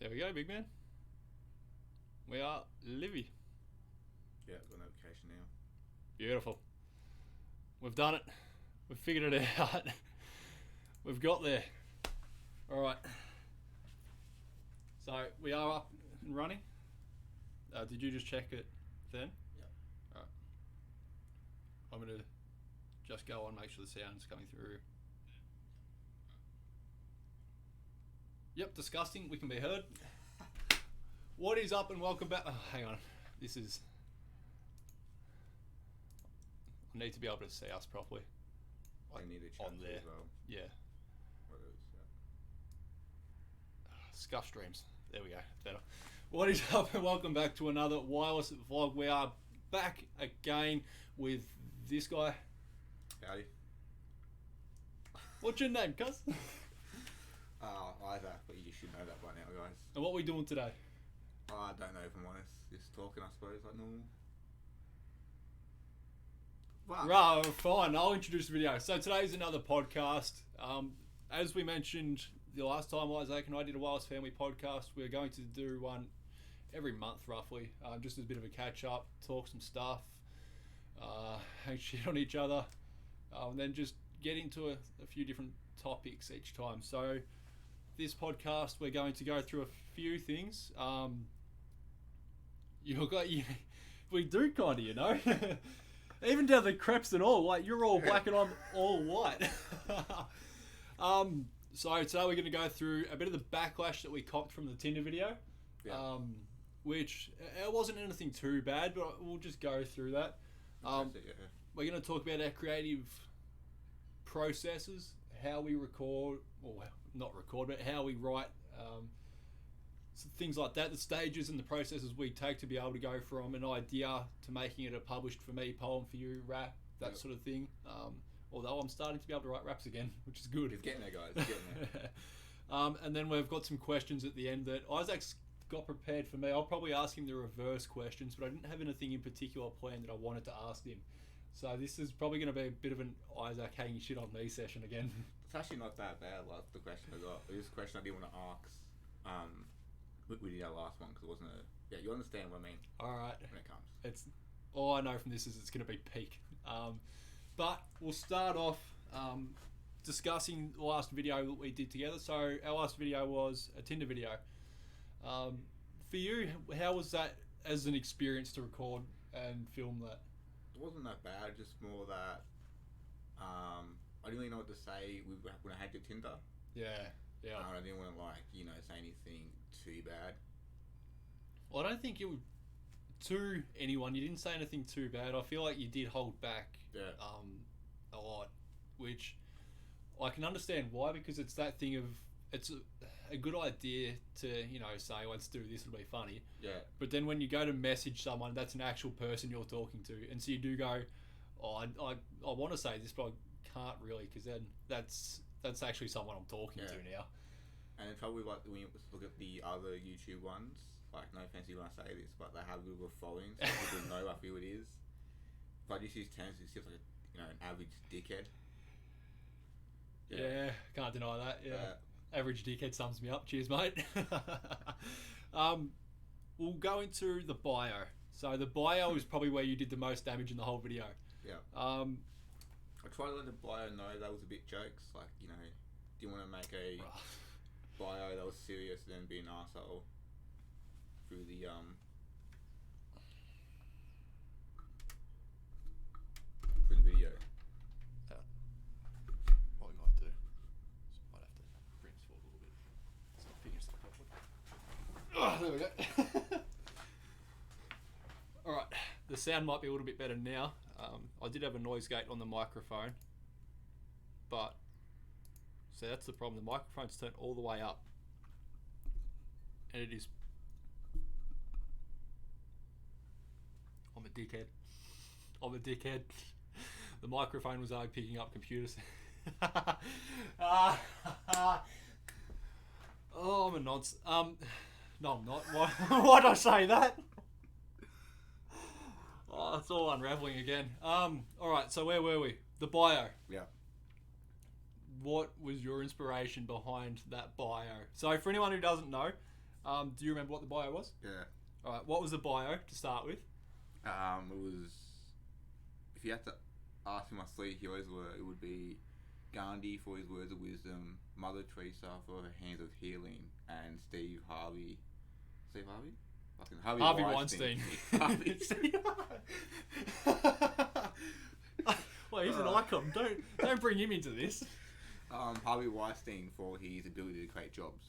There we go, big man. We are Livy. Yeah, got notification now. Beautiful. We've done it. We've figured it out. We've got there. All right. So we are up and running. Did you just check it then? Yep. All right. I'm going to just go on, make sure the sound's coming through. Yep, disgusting. We can be heard. What is up and welcome back. Oh, hang on. This is... I need to be able to see us properly. I need to chat on there. as well. Yeah. What is, Scuff streams. There we go. Better. What is up and welcome back to another wireless vlog. We are back again with this guy. Howdy. What's your name, cuz? Izaak, but you should know that by now, guys. And what are we doing today? I don't know if I'm honest. Just talking, I suppose, like normal. But Right, fine. I'll introduce the video. So today's another podcast. As we mentioned the last time, Izaak and I did a Wireless Family podcast. We're going to do one every month, roughly, just as a bit of a catch up, talk some stuff, hang shit on each other, and then just get into a few different topics each time. So this podcast, we're going to go through a few things. We do kind of, you know. Even down the creps and all, like you're all black and I'm all white. So today we're going to go through a bit of the backlash that we copped from the Tinder video, Yeah. which it wasn't anything too bad, but we'll just go through that. that's it, yeah. We're going to talk about our creative processes, how we record, or not record, but how we write, so things like that, the stages and the processes we take to be able to go from an idea to making it a published for me, poem for you, rap, that Yep. sort of thing. Although I'm starting to be able to write raps again, which is good. It's getting there, guys. It's getting there. And then we've got some questions at the end that Isaac's got prepared for me. I'll probably ask him the reverse questions, but I didn't have anything in particular planned that I wanted to ask him. So this is probably going to be a bit of an Izaak hanging shit on me session again. It's actually not that bad, like the question I got. It was a question I didn't want to ask. We did our last one because it wasn't a... Yeah, you understand what I mean All right. when it comes. It's all I know from this is it's going to be peak. But we'll start off discussing the last video that we did together. So our last video was a Tinder video. For you, how was that as an experience to record and film that? It wasn't that bad, just more that... I didn't really know what to say when I had your Tinder. Yeah. I didn't want to, say anything too bad. Well, I don't think you to anyone. You didn't say anything too bad. I feel like you did hold back Yeah. a lot, which I can understand why, because it's that thing of it's a good idea to say let's do this, it'll be funny. Yeah. But then when you go to message someone, that's an actual person you're talking to, and so you do go, oh, I want to say this, but I can't really, because then that's actually someone I'm talking to now. And it's probably like when you look at the other YouTube ones, like no offense when I say this, but they have Google followings, so people know I feel it is. If I just use terms, it seems like an average dickhead. Yeah, can't deny that. Yeah, average dickhead sums me up. Cheers, mate. We'll go into the bio. So the bio is probably where you did the most damage in the whole video. Yeah. I tried to let the bio know that was a bit jokes, like didn't want to make a bio that was serious and then be an arsehole through the video. What we might do is might have to bring this forward a little bit. So I figure it's properly. Oh, there we go. All right, the sound might be a little bit better now. I did have a noise gate on the microphone, but so that's the problem. The microphone's turned all the way up, and it is. I'm a dickhead. The microphone was only picking up computers. Oh, I'm a nonce. No, I'm not. Why'd I say that? Oh, it's all unraveling again. Alright, so where were we? The bio. Yeah. What was your inspiration behind that bio? So for anyone who doesn't know, Do you remember what the bio was? Yeah. All right. What was the bio to start with? It was, if you had to ask him my 3 heroes were, it would be Gandhi for his words of wisdom, Mother Teresa for her hands of healing, and Steve Harvey. Steve Harvey? Fucking Harvey Weinstein. Harvey. Well, he's an icon. Don't bring him into this. Harvey Weinstein for his ability to create jobs.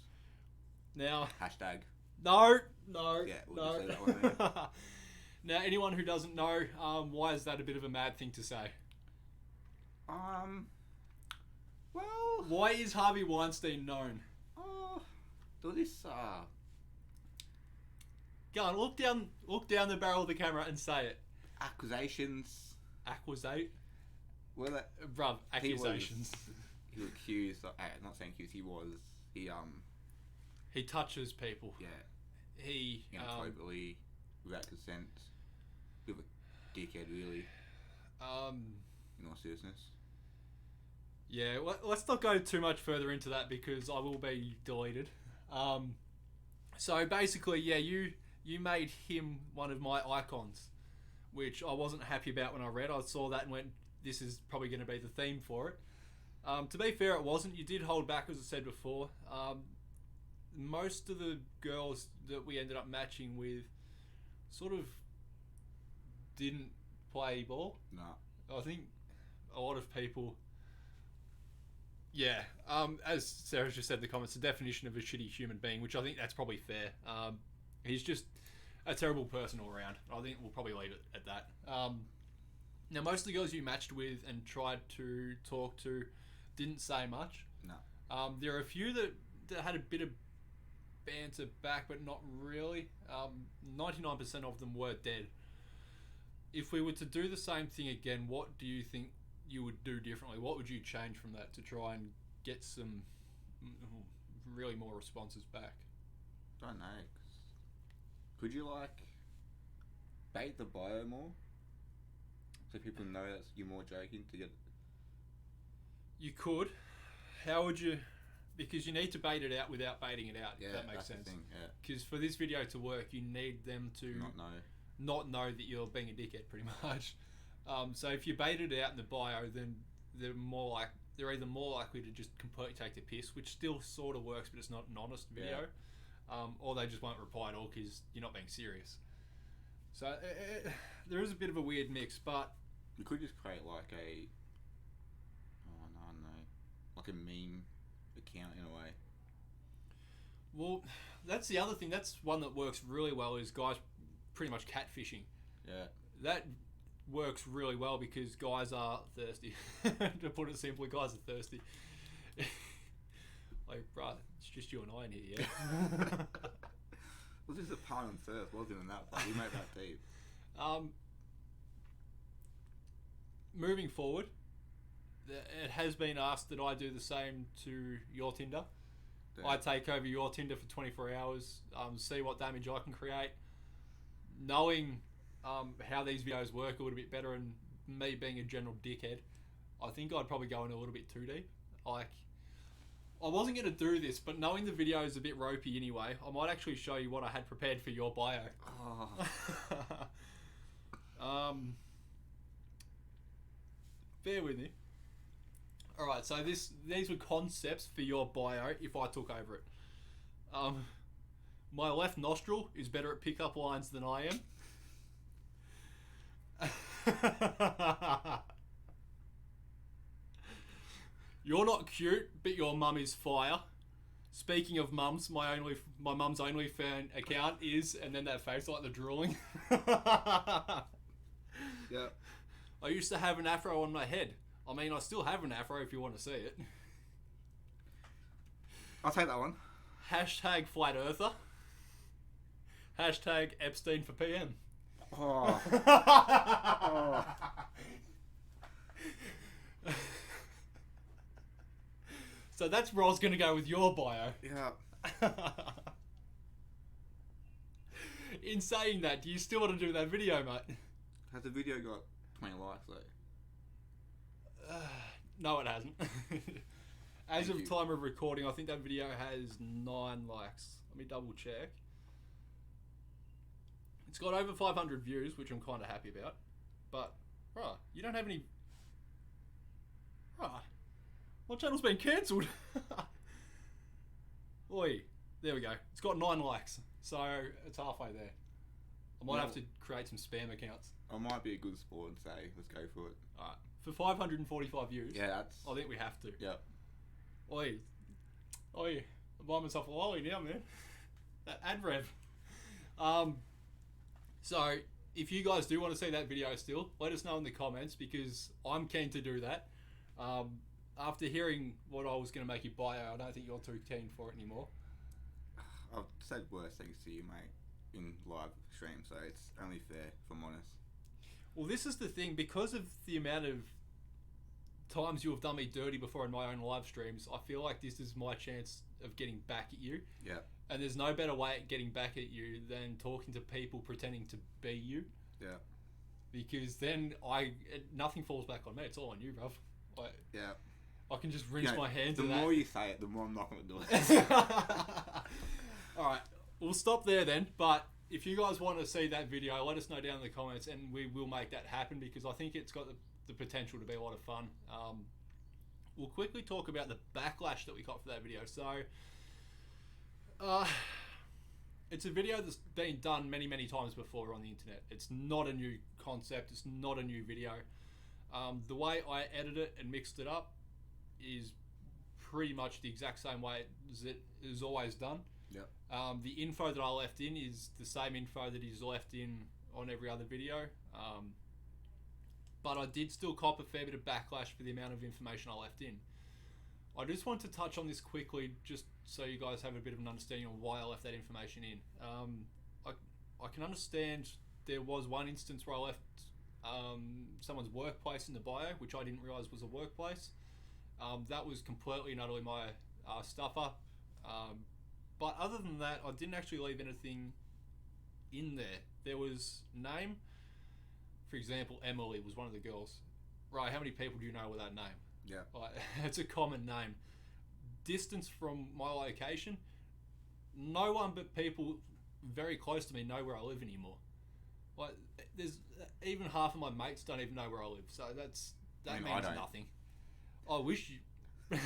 Now. Hashtag. No. Yeah, we'll just say that one there. Now, anyone who doesn't know, why is that a bit of a mad thing to say? Well, why is Harvey Weinstein known? Do this. Go on, look down the barrel of the camera and say it. Accusations. Accusate? Well, bruv, accusations. He was accused. Not saying accused. He touches people. Yeah. He inappropriately, without consent. Bit of a dickhead, really. In all seriousness. Yeah, let's not go too much further into that because I will be deleted. So basically, yeah, you made him one of my icons, which I wasn't happy about when I read. I saw that and went, this is probably going to be the theme for it. To be fair, it wasn't. You did hold back, as I said before. Most of the girls that we ended up matching with sort of didn't play ball. No. I think a lot of people... Yeah, as Sarah just said in the comments, the definition of a shitty human being, which I think that's probably fair. He's just a terrible person all around. I think we'll probably leave it at that. Now, most of the girls you matched with and tried to talk to didn't say much. No. There are a few that had a bit of banter back, but not really. 99% of them were dead. If we were to do the same thing again, what do you think you would do differently? What would you change from that to try and get some really more responses back? Don't know. Could you bait the bio more so people know that you're more joking to get? You could. How would you? Because you need to bait it out without baiting it out. Yeah, if that makes that's sense. Yeah. Because for this video to work, you need them to not know that you're being a dickhead, pretty much. So if you bait it out in the bio, then they're either more likely to just completely take the piss, which still sort of works, but it's not an honest video, or they just won't reply at all because you're not being serious. So there is a bit of a weird mix, but you could just create a meme account in a way. Well, that's the other thing. That's one that works really well. Is guys pretty much catfishing. Yeah. That works really well because guys are thirsty. To put it simply, guys are thirsty. Bruh, it's just you and I in here, yeah? Well, this is a pun on thirst, wasn't even that, but we made that deep. Moving forward, it has been asked that I do the same to your Tinder. Yeah. I take over your Tinder for 24 hours, see what damage I can create. Knowing how these videos work a little bit better, and me being a general dickhead, I think I'd probably go in a little bit too deep. I wasn't going to do this, but knowing the video is a bit ropey anyway, I might actually show you what I had prepared for your bio. Bear with me. Alright, so these were concepts for your bio if I took over it. My left nostril is better at pickup lines than I am. You're not cute, but your mum is fire. Speaking of mums, my mum's OnlyFans account is, and then that face like the drooling. Yeah. I used to have an afro on my head. I mean, I still have an afro if you want to see it. I'll take that one. Hashtag flat earther. Hashtag Epstein for PM. Oh. Oh. So that's where I was going to go with your bio. Yeah. In saying that, do you still want to do that video, mate? Has the video got 20 likes though? No, it hasn't. As of time of recording, I think that video has 9 likes. Let me double check. It's got over 500 views, which I'm kind of happy about. But, right, you don't have any... Right, my channel's been cancelled. Oi, there we go. It's got 9 likes, so it's halfway there. I might have to create some spam accounts. I might be a good sport and say, let's go for it. Alright, for 545 views, Yeah, I think we have to. Yeah. Oi, I'm buying myself a lolly now, man. That ad rev. So, if you guys do want to see that video still, let us know in the comments, because I'm keen to do that. After hearing what I was going to make you buy, I don't think you're too keen for it anymore. I've said worse things to you, mate, in live stream, so it's only fair, if I'm honest. Well, this is the thing, because of the amount of times you have done me dirty before in my own live streams, I feel like this is my chance of getting back at you. Yeah. And there's no better way at getting back at you than talking to people pretending to be you. Yeah. Because then nothing falls back on me. It's all on you, bruv. Yeah. I can just rinse my hands of that. The more you say it, the more I'm not going to do it. Alright, we'll stop there then. But if you guys want to see that video, let us know down in the comments and we will make that happen, because I think it's got the potential to be a lot of fun. We'll quickly talk about the backlash that we got for that video. So, it's a video that's been done many, many times before on the internet. It's not a new concept. It's not a new video. The way I edited it and mixed it up is pretty much the exact same way it is always done. Yep. The info that I left in is the same info that is left in on every other video. But I did still cop a fair bit of backlash for the amount of information I left in. I just want to touch on this quickly, just so you guys have a bit of an understanding on why I left that information in. I can understand there was one instance where I left someone's workplace in the bio, which I didn't realise was a workplace. That was completely and utterly my stuff up. But other than that, I didn't actually leave anything in there. There was name, for example, Emily was one of the girls. Right, how many people do you know with that name? Yeah. It's a common name. Distance from my location, no one but people very close to me know where I live anymore. Like, there's even half of my mates don't even know where I live, so that means nothing. I wish you...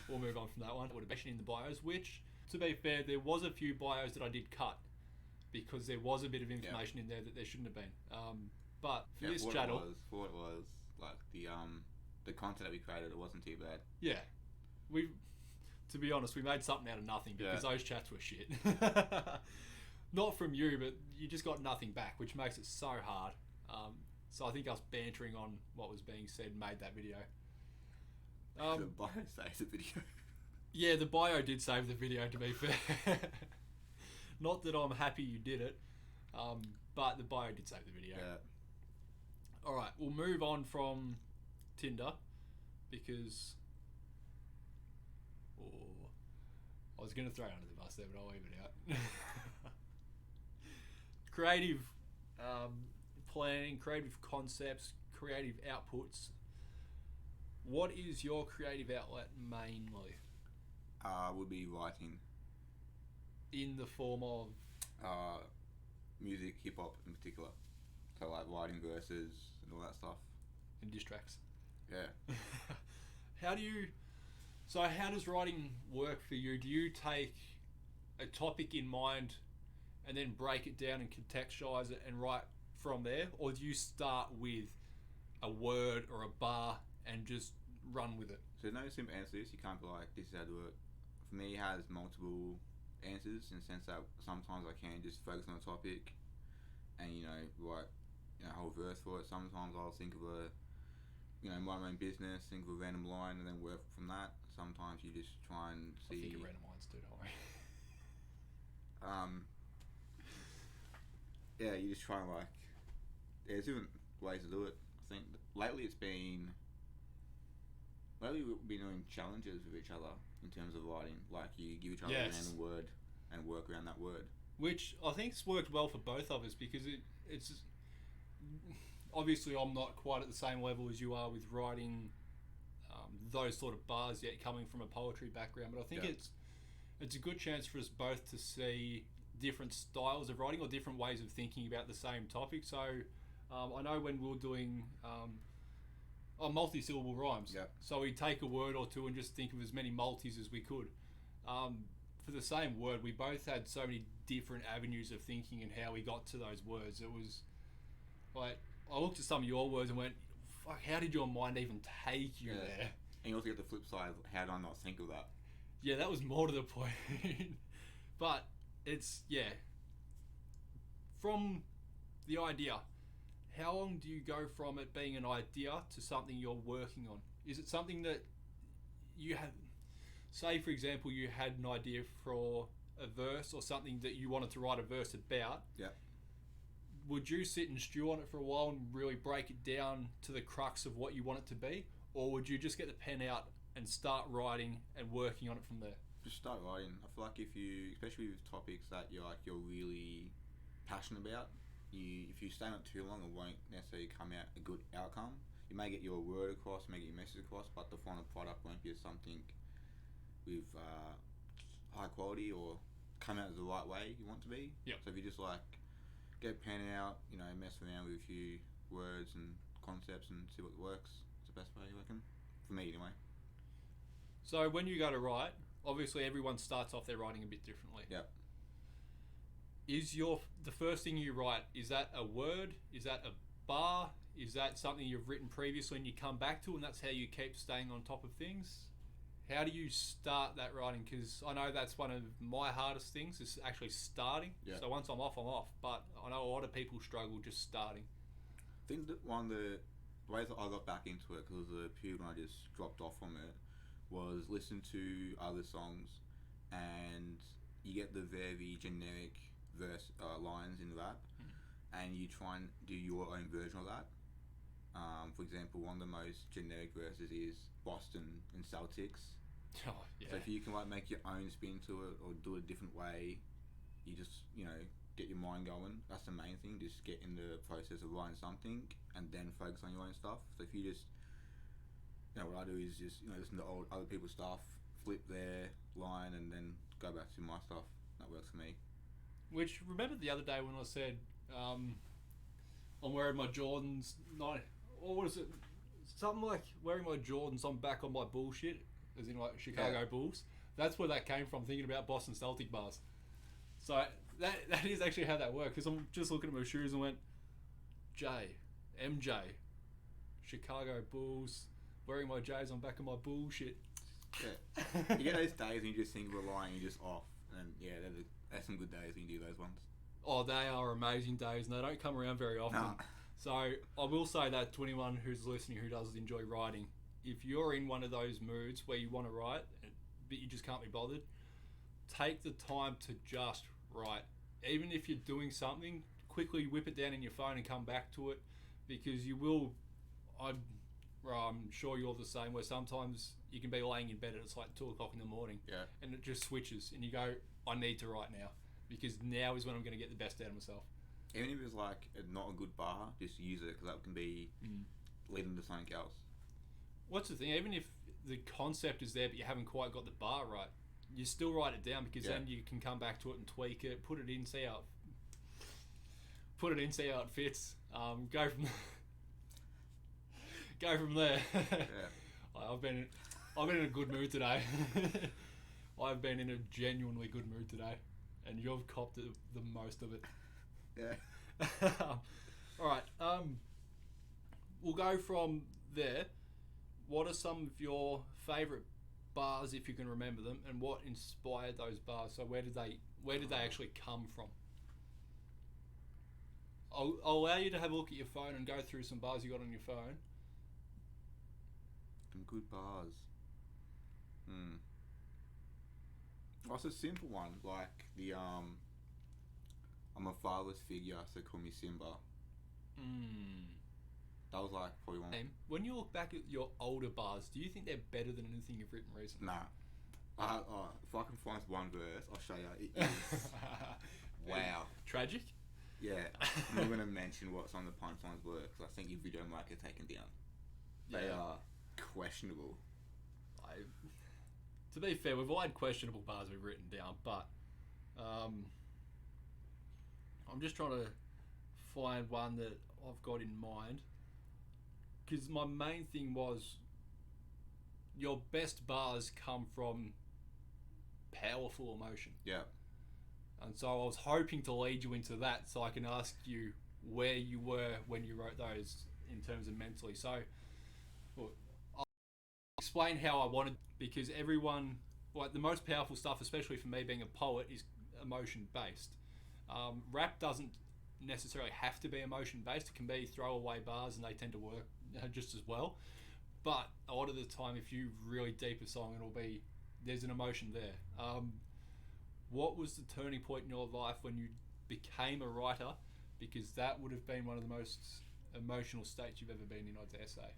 We'll move on from that one. Would have been in the bios, which, to be fair, there was a few bios that I did cut because there was a bit of information in there that there shouldn't have been. But for this channel, for what it was, like the content that we created, it wasn't too bad. Yeah, to be honest, we made something out of nothing because those chats were shit. Not from you, but you just got nothing back, which makes it so hard. So I think us bantering on what was being said made that video. The bio saves the video. Yeah, the bio did save the video, to be fair. Not that I'm happy you did it, but the bio did save the video. Yeah. Alright, we'll move on from Tinder, because... I was going to throw it under the bus there, but I'll leave it out. Creative planning, creative concepts, creative outputs. What is your creative outlet mainly? Would be writing. In the form of? Music, hip hop in particular. So like writing verses and all that stuff. And diss tracks. Yeah. How does writing work for you? Do you take a topic in mind and then break it down and contextualize it and write from there? Or do you start with a word or a bar and just run with it? So no simple answer to this. You can't be like, this is how to do it. For me, it has multiple answers in the sense that sometimes I can just focus on a topic and, write a whole verse for it. Sometimes I'll think of mind my own business, think of a random line and then work from that. Sometimes you just try and see... I think of random lines too, don't worry. Yeah, you just try and there's different ways to do it. I think lately we've been doing challenges with each other in terms of writing. Like you give each other a random word and work around that word. Which I think's worked well for both of us because it's obviously I'm not quite at the same level as you are with writing those sort of bars yet, coming from a poetry background. But I think it's a good chance for us both to see different styles of writing or different ways of thinking about the same topic. So I know when we were doing multi-syllable rhymes, Yep. so we'd take a word or two and just think of as many multis as we could. For the same word, we both had so many different avenues of thinking and how we got to those words. It was like, I looked at some of your words and went, fuck, how did your mind even take you there? And you also get the flip side, how did I not think of that? Yeah, that was more to the point. But it's, yeah. From the idea, how long do you go from it being an idea to something you're working on? Is it something that you have, say for example, you had an idea for a verse or something that you wanted to write a verse about? Yeah. Would you sit and stew on it for a while and really break it down to the crux of what you want it to be? Or would you just get the pen out and start writing and working on it from there? Just start writing. I feel like if you, especially with topics that you're really passionate about, if you stay on it too long, it won't necessarily come out a good outcome. You may get your word across, may get your message across, but the final product won't be something with high quality or come out the right way you want to be. Yep. So if you just like get a pen out, mess around with a few words and concepts and see what works, it's the best way, I reckon. For me, anyway. So when you go to write, obviously everyone starts off their writing a bit differently. Yep. Is the first thing you write, is that a word? Is that a bar? Is that something you've written previously and you come back to and that's how you keep staying on top of things? How do you start that writing? Because I know that's one of my hardest things is actually starting. Yeah. So once I'm off, I'm off. But I know a lot of people struggle just starting. I think that one of the ways that I got back into it, because the period when I just dropped off from it, was listen to other songs, and you get the very generic verse lines in rap, and you try and do your own version of that. For example, one of the most generic verses is Boston and Celtics. Oh, yeah. So if you can make your own spin to it or do it a different way, you just get your mind going. That's the main thing. Just get in the process of writing something and then focus on your own stuff. So if you just what I do is just listen to other people's stuff, flip their line, and then go back to my stuff. That works for me. Which, remember the other day when I said I'm wearing my Jordans, or what is it? Something like wearing my Jordans, I'm back on my bullshit, as in like Chicago Bulls. That's where that came from, thinking about Boston Celtic bars. So that is actually how that works, because I'm just looking at my shoes and went, MJ, Chicago Bulls, wearing my J's, I'm back on my bullshit. Yeah. You get those days when you just think of a line, you're just off. And yeah, there's some good days when you do those ones. Oh, they are amazing days, and they don't come around very often. No. So I will say that to anyone who's listening who does enjoy writing, if you're in one of those moods where you want to write, but you just can't be bothered, take the time to just write. Even if you're doing something, quickly whip it down in your phone and come back to it, because you will. I'm sure you're the same, where sometimes you can be laying in bed and it's like 2 o'clock in the morning, and it just switches and you go, I need to write now, because now is when I'm going to get the best out of myself. Even if it's not a good bar, just use it, because that can be leading to something else. What's the thing, even if the concept is there but you haven't quite got the bar right, you still write it down, because then you can come back to it and tweak it, put it in, see how it fits, go from there. I've been in a good mood today. I've been in a genuinely good mood today, and you've copped the most of it. Yeah. All right. We'll go from there. What are some of your favourite bars, if you can remember them, and what inspired those bars? So where did they actually come from? I'll allow you to have a look at your phone and go through some bars you got on your phone. Some good bars. Well, it's a simple one, like the I'm a fatherless figure, so call me Simba. That was probably one. When you look back at your older bars, do you think they're better than anything you've written recently? Nah. If I can find one verse, I'll show you. It is wow. Tragic? Yeah. I'm not going to mention what some of the punchlines were, because I think if you don't like it, taken down. They are questionable. to be fair, we've all had questionable bars we've written down, but I'm just trying to find one that I've got in mind. Because my main thing was your best bars come from powerful emotion. Yeah. And so I was hoping to lead you into that so I can ask you where you were when you wrote those in terms of mentally. So well, I'll explain how I wanted, because everyone, like the most powerful stuff, especially for me being a poet, is emotion based. Rap doesn't necessarily have to be emotion based. It can be throwaway bars and they tend to work just as well. But a lot of the time, if you really deep a song, it'll be, there's an emotion there. What was the turning point in your life when you became a writer? Because that would have been one of the most emotional states you've ever been in, I dare say.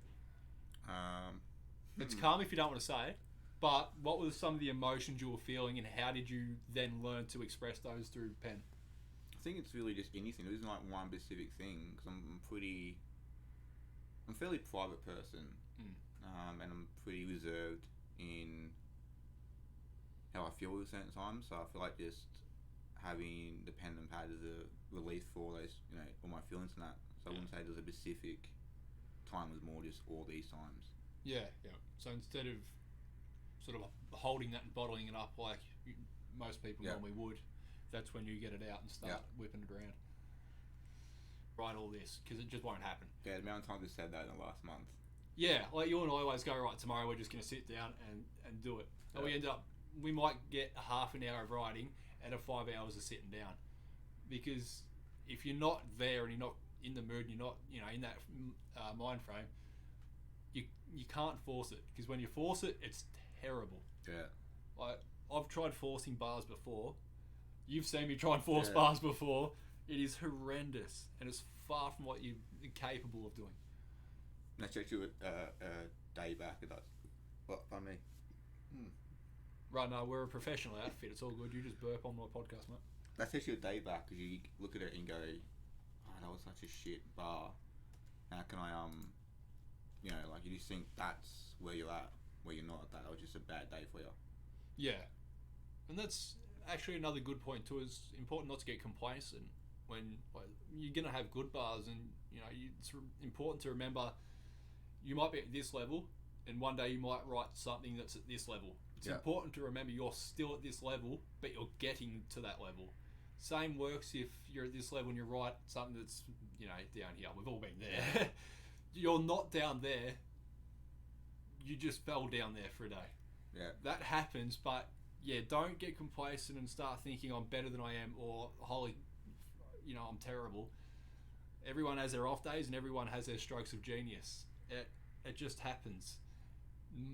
It's calm if you don't want to say it, but what were some of the emotions you were feeling, and how did you then learn to express those through pen? I think it's really just anything. There isn't like one specific thing, because I'm a fairly private person, and I'm pretty reserved in how I feel at certain times. So I feel like just having the pen and pad as a release for those, all my feelings and that. So I wouldn't say there's a specific time. It was more just all these times. Yeah. So instead of sort of holding that and bottling it up like most people normally would, that's when you get it out and start whipping it around. Write all this, because it just won't happen. Yeah, the amount of times I said that in the last month. Yeah, like you and I always go, right, tomorrow we're just going to sit down and do it. And we might get a half an hour of writing out of 5 hours of sitting down. Because if you're not there and you're not in the mood and you're not, in that mind frame, you can't force it. Because when you force it, it's terrible. Yeah. Like, I've tried forcing bars before. You've seen me try and force bars before. It is horrendous, and it's far from what you're capable of doing. And I checked you a day back. What, on me? Right, no, we're a professional outfit. It's all good. You just burp on my podcast, mate. That's actually a day back, because you look at it and go, oh, that was such a shit bar. How can I, like you just think that's where you're at, where you're not at that. That was just a bad day for you. Yeah. And that's actually another good point too. It's important not to get complacent when you're going to have good bars, and it's important to remember you might be at this level and one day you might write something that's at this level. It's important to remember you're still at this level, but you're getting to that level. Same works if you're at this level and you write something that's down here. We've all been there. You're not down there, you just fell down there for a day. Yeah, that happens. But don't get complacent and start thinking I'm better than I am, or holy, I'm terrible. Everyone has their off days and everyone has their strokes of genius. It just happens.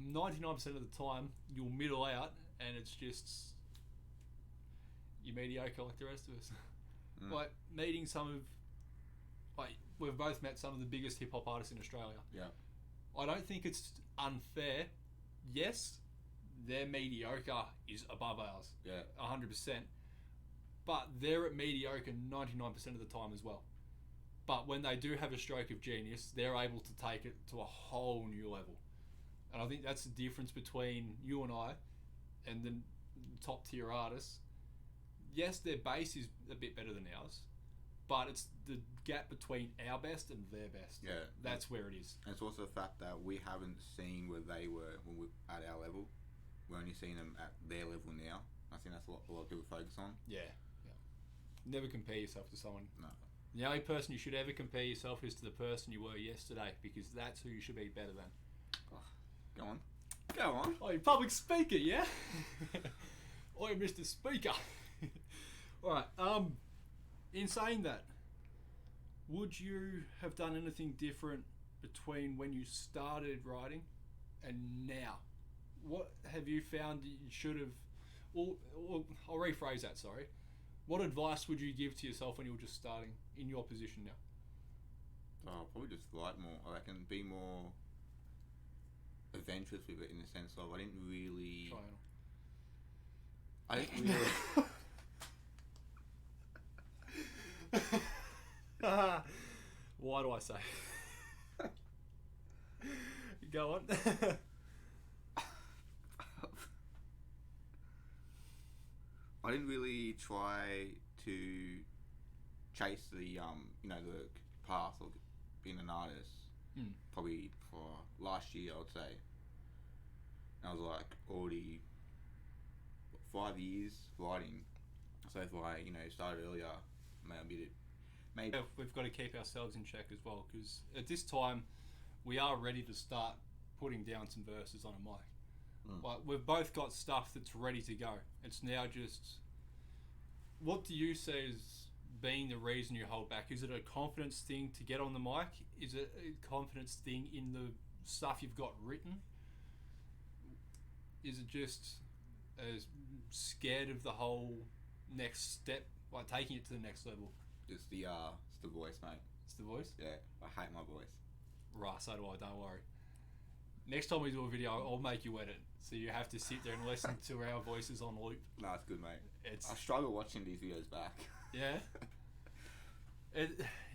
99% of the time you'll middle out, and it's just you're mediocre like the rest of us. Like meeting we've both met some of the biggest hip hop artists in Australia. Yeah, I don't think it's unfair. Yes, their mediocre is above ours. Yeah, 100%. But they're at mediocre 99% of the time as well. But when they do have a stroke of genius, they're able to take it to a whole new level. And I think that's the difference between you and I and the top tier artists. Yes, their base is a bit better than ours, but it's the gap between our best and their best. Yeah, that's where it is. And it's also the fact that we haven't seen where they were when we at our level. We're only seeing them at their level now. I think that's what a lot of people focus on. Yeah. Never compare yourself to someone. No. The only person you should ever compare yourself is to the person you were yesterday, because that's who you should be better than. Oh, go on. Oh, you're public speaker, yeah? Oh, you're Mr. Speaker. Alright, in saying that, would you have done anything different between when you started writing and now? What have you found that you should have... Or I'll rephrase that, sorry. What advice would you give to yourself when you were just starting in your position now? Oh, probably just write more. I reckon be more adventurous with it, in the sense of I didn't really... Why do I say? Go on. didn't really try to chase the the path of being an artist. Probably for last year, I would say. And I was like already 5 years writing. So if I started earlier, maybe we've got to keep ourselves in check as well, because at this time we are ready to start putting down some verses on a mic. Like, we've both got stuff that's ready to go. It's now just, what do you see as being the reason you hold back? Is it a confidence thing to get on the mic? Is it a confidence thing in the stuff you've got written? Is it just scared of the whole next step, like taking it to the next level? It's the voice, mate. It's the voice? Yeah, I hate my voice. Right, so do I, don't worry. Next time we do a video, I'll make you edit, so you have to sit there and listen to our voices on loop. No, it's good, mate. I struggle watching these videos back. Yeah?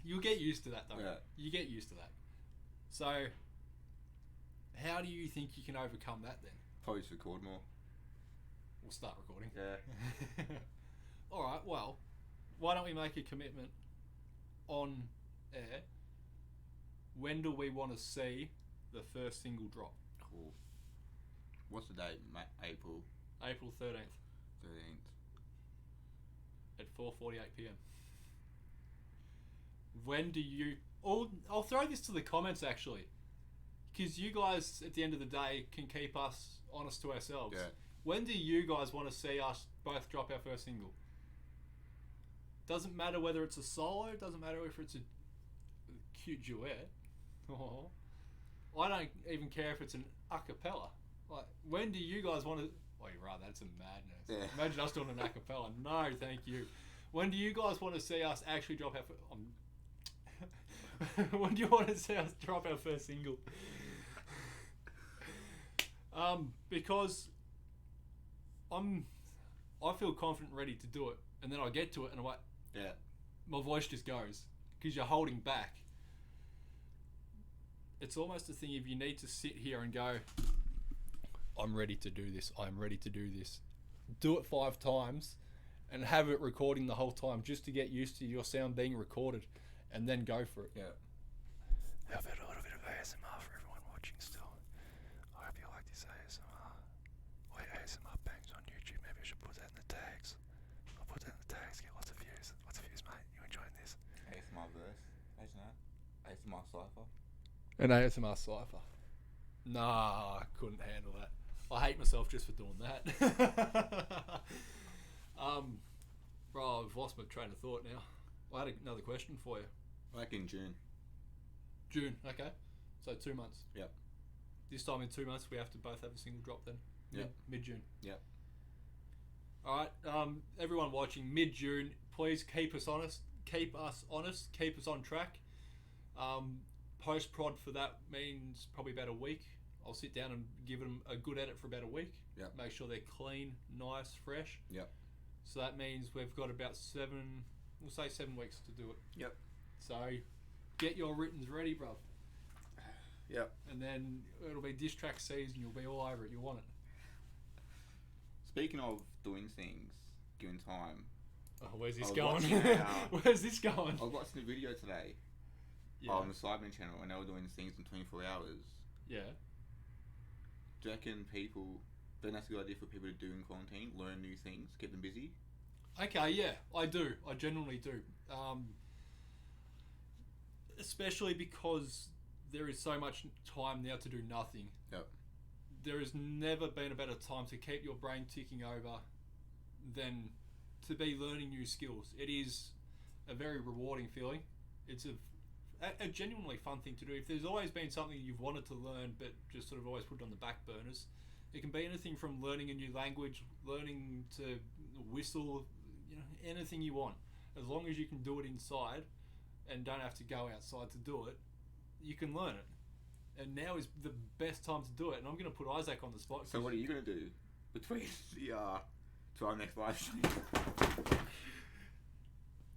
You'll get used to that, though. Yeah. You get used to that. So, how do you think you can overcome that, then? Probably just record more. We'll start recording. Yeah. Alright, well, why don't we make a commitment on air? When do we want to see the first single drop? Cool. What's the date, mate? April 13th 13th. at 4:48 p.m. When do you... I'll throw this to the comments, actually, because you guys, at the end of the day, can keep us honest to ourselves. Yeah. When do you guys want to see us both drop our first single? Doesn't matter whether it's a solo, doesn't matter if it's a cute duet. I don't even care if it's an a cappella. Like, when do you guys want to... Oh, you're right, that's a madness. Yeah. Imagine us doing an a cappella. No, thank you. When do you guys want to see us actually drop our... when do you want to see us drop our first single? Because I feel confident, ready to do it, and then I get to it, and I'm like, yeah, my voice just goes, because you're holding back. It's almost a thing if you need to sit here and go, I'm ready to do this, I'm ready to do this. Do it 5 times and have it recording the whole time, just to get used to your sound being recorded, and then go for it. Yeah. I've had a little bit of ASMR for everyone watching still. I hope you like this ASMR. Wait, ASMR bangs on YouTube. Maybe I should put that in the tags. I'll put that in the tags, get lots of views. Lots of views, mate. You enjoying this? ASMR verse. Imagine that. ASMR cipher. An ASMR cipher. Nah, I couldn't handle that. I hate myself just for doing that. Bro, I've lost my train of thought now. I had another question for you. Like in June. June, okay. So 2 months. Yep. This time in 2 months we have to both have a single drop then. Yep. Mid-June. Yep. Alright, everyone watching, mid-June, please keep us honest. Keep us on track. Post-prod for that means probably about a week. I'll sit down and give them a good edit for about a week. Yep. Make sure they're clean, nice, fresh. Yep. So that means we've got about 7 weeks to do it. Yep. So get your writtens ready, bruv. Yep. And then it'll be diss track season. You'll be all over it. You'll want it. Speaking of doing things, given time. Oh, where's this I was going? watching Where's this going? I was watching a video today on the Cyberman channel, and they were doing things in 24 hours. Yeah. Do you reckon that's a good idea for people to do in quarantine? Learn new things, keep them busy? Okay, yeah, I do. I genuinely do. Especially because there is so much time now to do nothing. Yep. There has never been a better time to keep your brain ticking over than to be learning new skills. It is a very rewarding feeling. It's a genuinely fun thing to do. If there's always been something you've wanted to learn but just sort of always put it on the back burners, it can be anything from learning a new language, learning to whistle, anything you want. As long as you can do it inside and don't have to go outside to do it, you can learn it. And now is the best time to do it. And I'm going to put Izaak on the spot. So what are you going to do between to our next live stream?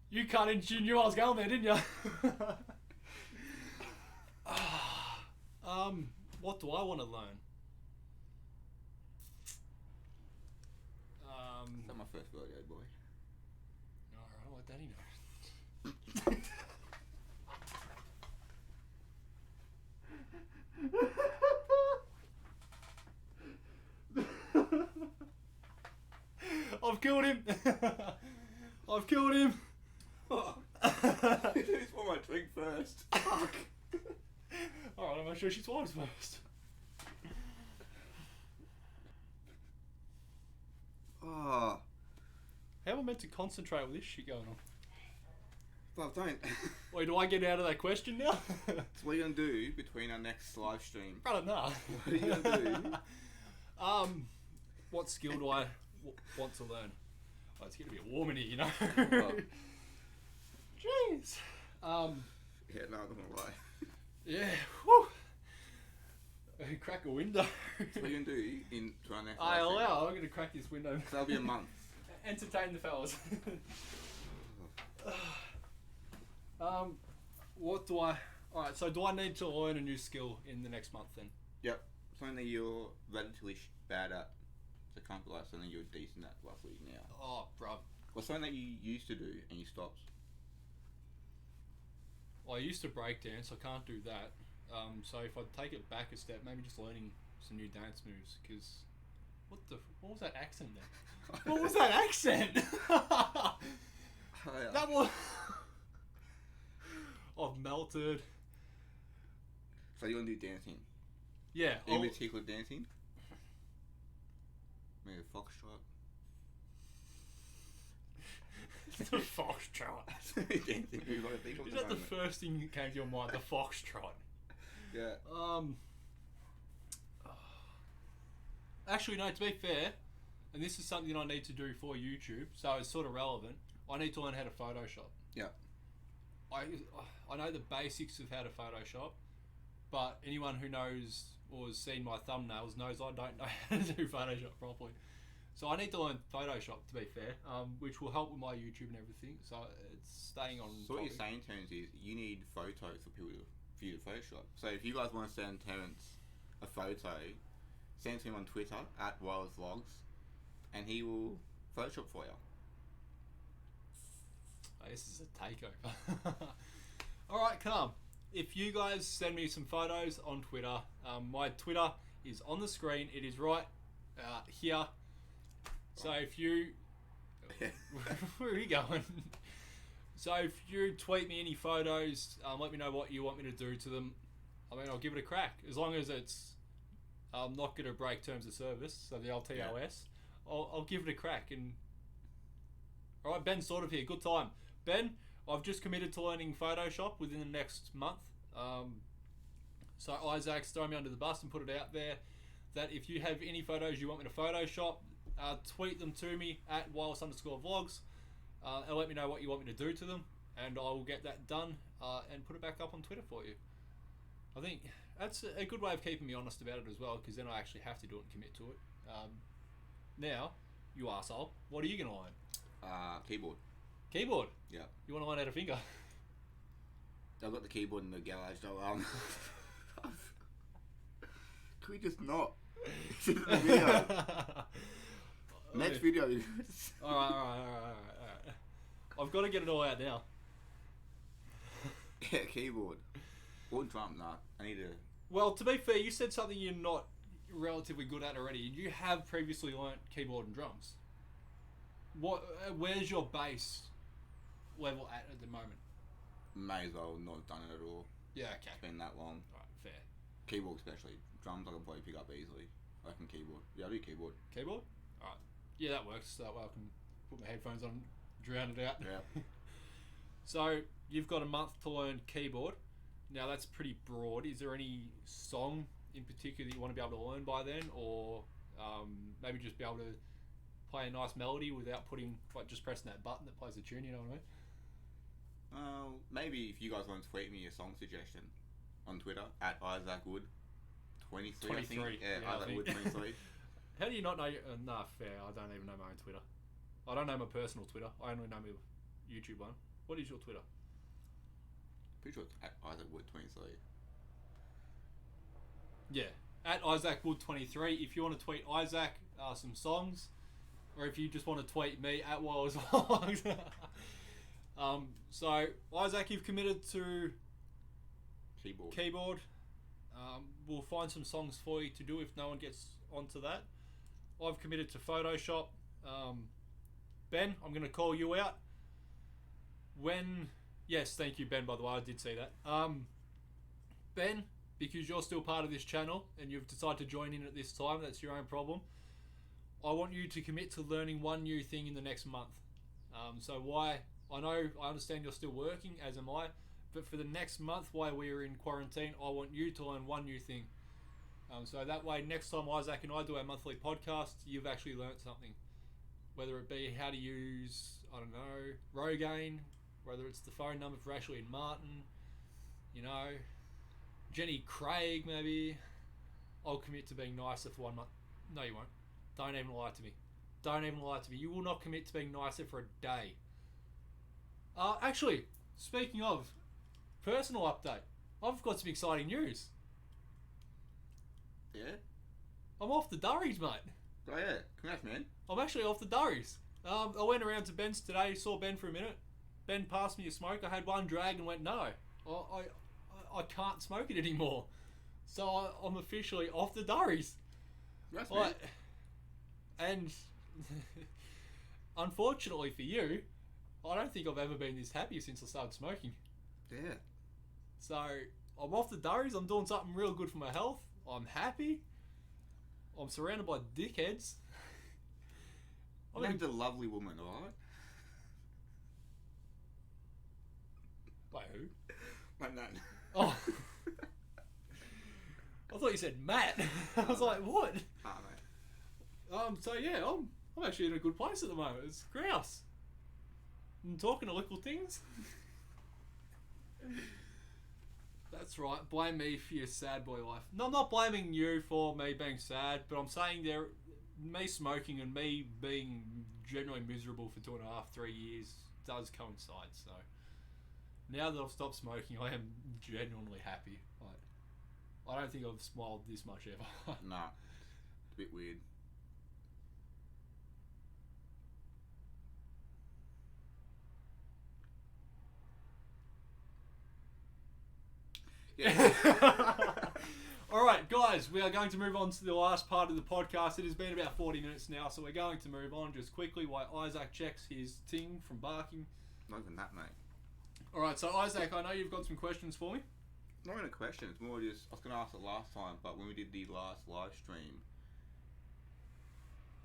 You you knew I was going there, didn't you? What do I want to learn? Is that my first rodeo, boys? Daddy knows. I've killed him. I've killed him. Who's for my drink first? Fuck. Alright, I'm gonna show she swallows first. Oh. How am I meant to concentrate with this shit going on? Well, don't. Wait, do I get out of that question now? So what are you going to do between our next live stream? Brother, nah. What are you going to do? What skill do I want to learn? Oh, it's going to be warm in here, you know? Oh. Jeez. Yeah, no, I'm not going to lie. Yeah, whew. Crack a window. So what are you going to do to our next I live stream? allow, I'm going to crack this window. So that'll be a month. Entertain the fellas. What do I... Alright, so do I need to learn a new skill in the next month then? Yep. Something that you're relatively bad at. So can't be like something you're decent at roughly now. Oh, bruv. Or something that you used to do and you stopped. Well, I used to break dance, I can't do that. So if I take it back a step, maybe just learning some new dance moves, because... What was that accent then? What was that accent? Oh, yeah. That was... I've melted. So you want to do dancing? Yeah. Any particular dancing? Maybe a foxtrot? The foxtrot. Dancing move I think of Is the that the moment. first thing that came to your mind? The foxtrot. Yeah. Actually, no, to be fair, and this is something I need to do for YouTube, so it's sort of relevant, I need to learn how to Photoshop. Yeah. I know the basics of how to Photoshop, but anyone who knows or has seen my thumbnails knows I don't know how to do Photoshop properly. So I need to learn Photoshop, to be fair, which will help with my YouTube and everything, so it's staying on So what topic. you're saying, Terence, is you need photos for you to Photoshop. So if you guys want to send Terence a photo, send it to him on Twitter at WirelessVLOGs, and he will Photoshop for you. Oh, this is a takeover. Alright, calm. If you guys send me some photos on Twitter, my Twitter is on the screen. It is right here. So if you... Where are you going? So if you tweet me any photos, let me know what you want me to do to them. I mean, I'll give it a crack. As long as it's not going to break terms of service, so the LTOS, Yeah. I'll give it a crack. And alright, Ben's sort of here. Good time. Ben, I've just committed to learning Photoshop within the next month. So Isaac's thrown me under the bus and put it out there that if you have any photos you want me to Photoshop, tweet them to me at wireless_vlogs and let me know what you want me to do to them, and I will get that done and put it back up on Twitter for you. I think that's a good way of keeping me honest about it as well, because then I actually have to do it and commit to it. Now, you arsehole, what are you going to learn? Keyboard. Keyboard? Yeah. You want to learn how to finger? I've got the keyboard in the garage, so can we just not? It's in the video. Next video. Alright. I've got to get it all out now. Yeah, keyboard. Or drum, nah. I need to... Well, to be fair, you said something you're not relatively good at already. You have previously learnt keyboard and drums. Where's your bass level at the moment? May as well not have done it at all. Yeah, okay. It's been that long. Alright, fair. Keyboard especially. Drums I can probably pick up easily. I can keyboard. Yeah, I do keyboard. Keyboard? Alright. Yeah, that works. That way I can put my headphones on, drown it out. Yeah. So, you've got a month to learn keyboard. Now, that's pretty broad. Is there any song in particular that you want to be able to learn by then? Or maybe just be able to play a nice melody without just pressing that button that plays the tune, you know what I mean? Maybe if you guys want to tweet me a song suggestion on Twitter at Izaak23. 23. I think. Yeah, I think. Izaak23. How do you not know? Nah, fair. I don't even know my own Twitter. I don't know my personal Twitter. I only know my YouTube one. What is your Twitter? Pretty sure it's at Izaakwood23. Yeah, at IsaacWood23. If you want to tweet Isaac some songs, or if you just want to tweet me at WirelessVlogs, So Izaak, you've committed to Keyboard. We'll find some songs for you to do if no one gets onto that. I've committed to Photoshop. Ben, I'm going to call you out. Yes, thank you, Ben, by the way, I did say that. Ben, because you're still part of this channel and you've decided to join in at this time, that's your own problem. I want you to commit to learning one new thing in the next month. I understand you're still working, as am I, but for the next month while we're in quarantine, I want you to learn one new thing. So that way, next time Izaak and I do our monthly podcast, you've actually learnt something. Whether it be how to use, I don't know, Rogaine, whether it's the phone number for Ashley and Martin, you know, Jenny Craig maybe. I'll commit to being nicer for 1 month. No, you won't. Don't even lie to me. Don't even lie to me. You will not commit to being nicer for a day. Actually, speaking of, personal update. I've got some exciting news. Yeah? I'm off the durries, mate. Oh yeah, congrats, man. I'm actually off the durries. I went around to Ben's today, saw Ben for a minute. Ben passed me a smoke. I had one drag and went, no, I can't smoke it anymore. So I'm officially off the durries. Congrats, man. And unfortunately for you, I don't think I've ever been this happy since I started smoking. Yeah. So I'm off the durries. I'm doing something real good for my health. I'm happy. I'm surrounded by dickheads. I'm a lovely woman, alright? Wait, who? My nan. Oh. I thought you said Matt. I was like, what? Mate. So yeah, I'm actually in a good place at the moment. It's grouse. I'm talking to little things. That's right. Blame me for your sad boy life. No, I'm not blaming you for me being sad, but I'm saying me smoking and me being generally miserable for 2.5, 3 years does coincide. So now that I've stopped smoking, I am genuinely happy. I don't think I've smiled this much ever. Nah, it's a bit weird. Yeah. Alright guys, we are going to move on to the last part of the podcast. It has been about 40 minutes now, so we're going to move on just quickly while Izaak checks his ting from barking. Not even that, mate. Alright, so Izaak, I know you've got some questions for me. Not even a question, it's more just, I was going to ask it last time, but when we did the last live stream,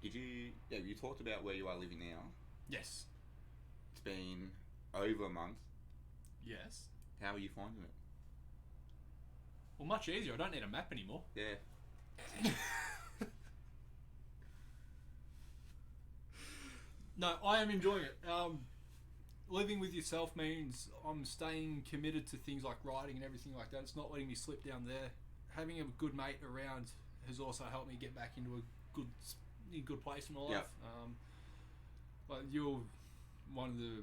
you talked about where you are living now. Yes. It's been over a month. Yes. How are you finding it? Well, much easier. I don't need a map anymore. Yeah. No, I am enjoying it. Living with yourself means I'm staying committed to things like writing and everything like that. It's not letting me slip down there. Having a good mate around has also helped me get back into a good place in my life. Yep. But you're one of the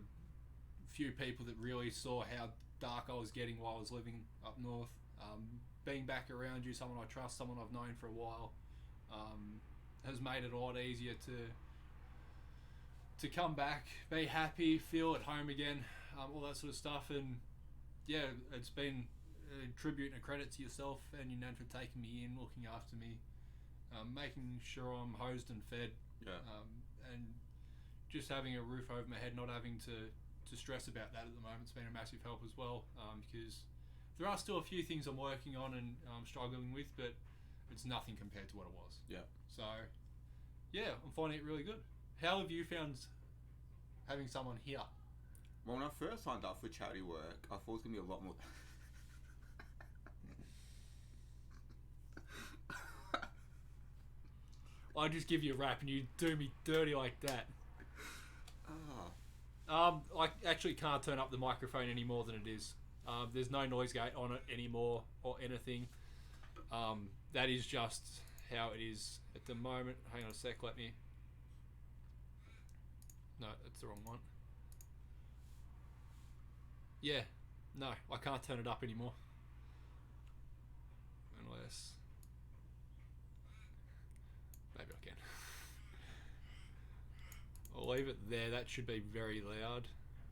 few people that really saw how dark I was getting while I was living up north. Being back around you, someone I trust, someone I've known for a while, has made it a lot easier to come back, be happy, feel at home again, all that sort of stuff. And yeah, it's been a tribute and a credit to yourself and your nan for taking me in, looking after me, making sure I'm hosed and fed, and just having a roof over my head, not having to stress about that at the moment. It's been a massive help as well, because there are still a few things I'm working on and struggling with, but it's nothing compared to what it was. Yeah. So, yeah, I'm finding it really good. How have you found having someone here? Well, when I first signed up for charity work, I thought it was going to be a lot more... I just give you a rap and you do me dirty like that. Oh. I actually can't turn up the microphone any more than it is. There's no noise gate on it anymore or anything. That is just how it is at the moment. Hang on a sec, let me... No, that's the wrong one. Yeah, no, I can't turn it up anymore. Unless... Maybe I can. I'll leave it there. That should be very loud.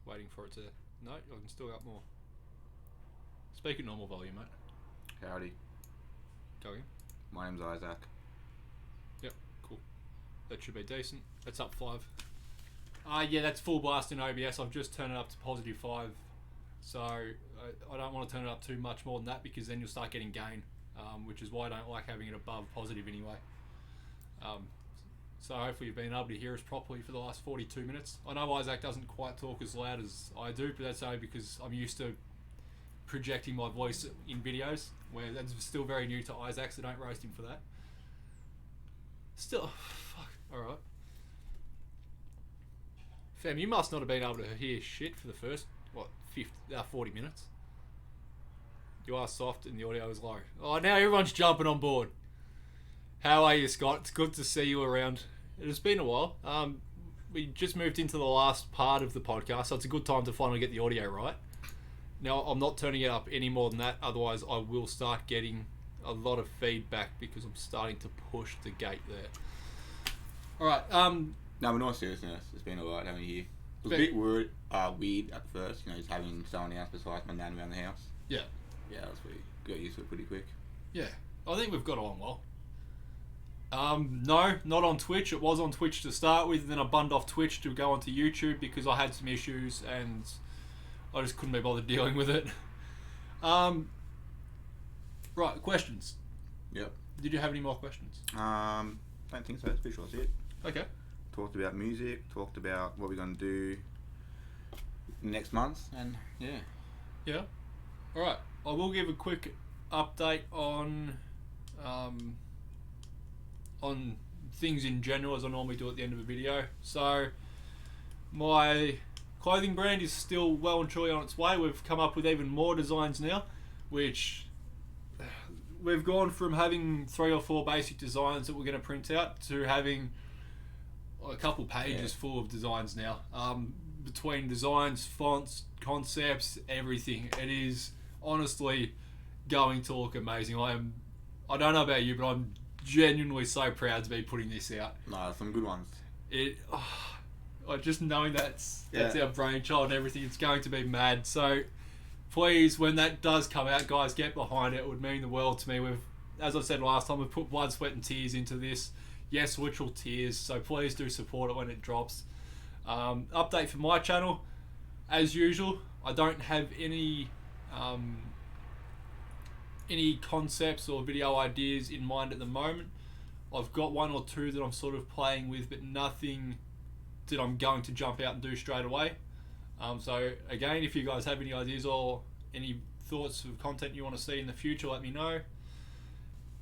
Waiting for it to... No, I can still go up more. Speak at normal volume, mate. Howdy. Go again. My name's Izaak. Yep, cool. That should be decent. That's up 5. Yeah, that's full blast in OBS. I've just turned it up to +5. So I don't want to turn it up too much more than that, because then you'll start getting gain, which is why I don't like having it above positive anyway. So hopefully you've been able to hear us properly for the last 42 minutes. I know Izaak doesn't quite talk as loud as I do, but that's only because I'm used to projecting my voice in videos, where that's still very new to Izaak, so don't roast him for that. Still, fuck, alright. Fam, you must not have been able to hear shit for the first, 40 minutes. You are soft and the audio is low. Oh, now everyone's jumping on board. How are you, Scott? It's good to see you around. It has been a while. We just moved into the last part of the podcast, so it's a good time to finally get the audio right. Now, I'm not turning it up any more than that, otherwise I will start getting a lot of feedback because I'm starting to push the gate there. Alright, No, but in all seriousness, it's been alright having you here. It was a bit weird at first, just having someone else besides my nan around the house. Yeah. Yeah, that was pretty, got used to it pretty quick. Yeah, I think we've got on well. No, not on Twitch. It was on Twitch to start with, and then I bunned off Twitch to go onto YouTube because I had some issues and I just couldn't be bothered dealing with it. Right, questions. Yep. Did you have any more questions? Don't think so. That's pretty sure that's it. Okay. Talked about music, talked about what we're going to do next month, and yeah. Yeah. Alright, I will give a quick update on things in general, as I normally do at the end of a video. So, my clothing brand is still well and truly on its way. We've come up with even more designs now, which we've gone from having 3 or 4 basic designs that we're going to print out to having a couple pages full of designs now. Between designs, fonts, concepts, everything. It is honestly going to look amazing. I don't know about you, but I'm genuinely so proud to be putting this out. No, some good ones. Just knowing that's our brainchild and everything, it's going to be mad. So please, when that does come out, guys, get behind it. It would mean the world to me. As I said last time, we've put blood, sweat and tears into this. Yes, literal tears. So please do support it when it drops. Update for my channel. As usual, I don't have any concepts or video ideas in mind at the moment. I've got 1 or 2 that I'm sort of playing with, but nothing that I'm going to jump out and do straight away. So again, if you guys have any ideas or any thoughts of content you want to see in the future, let me know.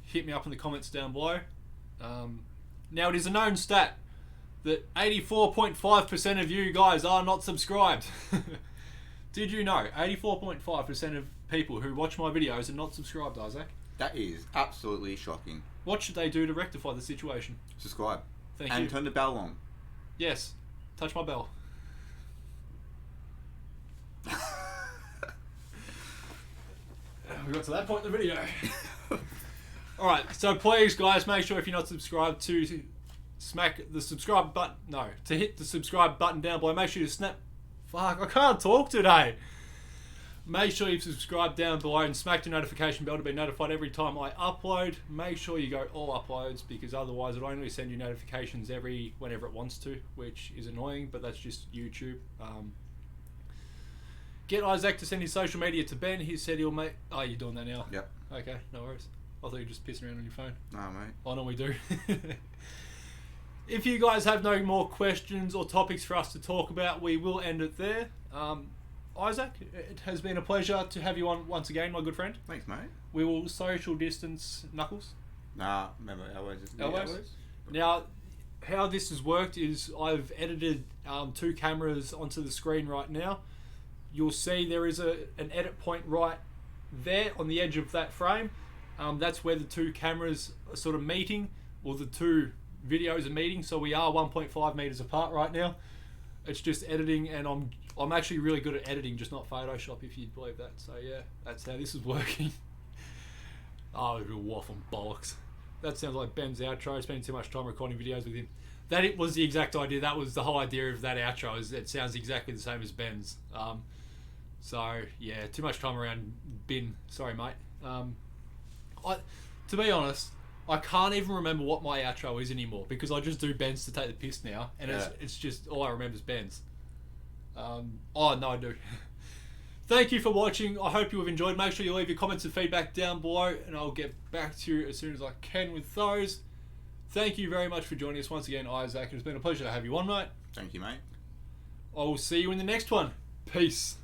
Hit me up in the comments down below. Now, it is a known stat that 84.5% of you guys are not subscribed. Did you know 84.5% of people who watch my videos are not subscribed, Izaak? That is absolutely shocking. What should they do to rectify the situation? Subscribe. Thank you. And turn the bell on. Yes. Touch my bell. We got to that point in the video. Alright, so please, guys, make sure if you're not subscribed to smack the subscribe button. No, to hit the subscribe button down below. Make sure you snap. Fuck, I can't talk today. Make sure you subscribe down below and smack the notification bell to be notified every time I upload. Make sure you go all uploads, because otherwise it'll only send you notifications whenever it wants to, which is annoying, but that's just YouTube. Get Izaak to send his social media to Ben. He said he'll make... Oh, you're doing that now? Yep. Okay, no worries. I thought you were just pissing around on your phone. No, mate. I normally do. If you guys have no more questions or topics for us to talk about, we will end it there. Izaak, it has been a pleasure to have you on once again, my good friend. Thanks, mate. We will social distance Knuckles. Nah, remember elbows. Elbows? Now, how this has worked is I've edited 2 cameras onto the screen right now. You'll see there is an edit point right there on the edge of that frame. That's where the 2 cameras are sort of meeting, or the 2 videos are meeting. So we are 1.5 meters apart right now. It's just editing, and I'm actually really good at editing, just not Photoshop, if you'd believe that. So yeah, that's how this is working. Oh, it'll waffle bollocks. that sounds like Ben's outro. Spending too much time recording videos with him. That it was the exact idea. That was the whole idea of that outro. Is it sounds exactly the same as Ben's. So yeah, too much time around bin. Sorry, mate. To be honest, I can't even remember what my outro is anymore because I just do Ben's to take the piss now, and it's just all I remember is Ben's. Oh no, I do. Thank you for watching. I hope you have enjoyed. Make sure you leave your comments and feedback down below, and I'll get back to you as soon as I can with those. Thank you very much for joining us once again, Izaak. It's been a pleasure to have you on, mate. Thank you, mate. I will see you in the next one. Peace.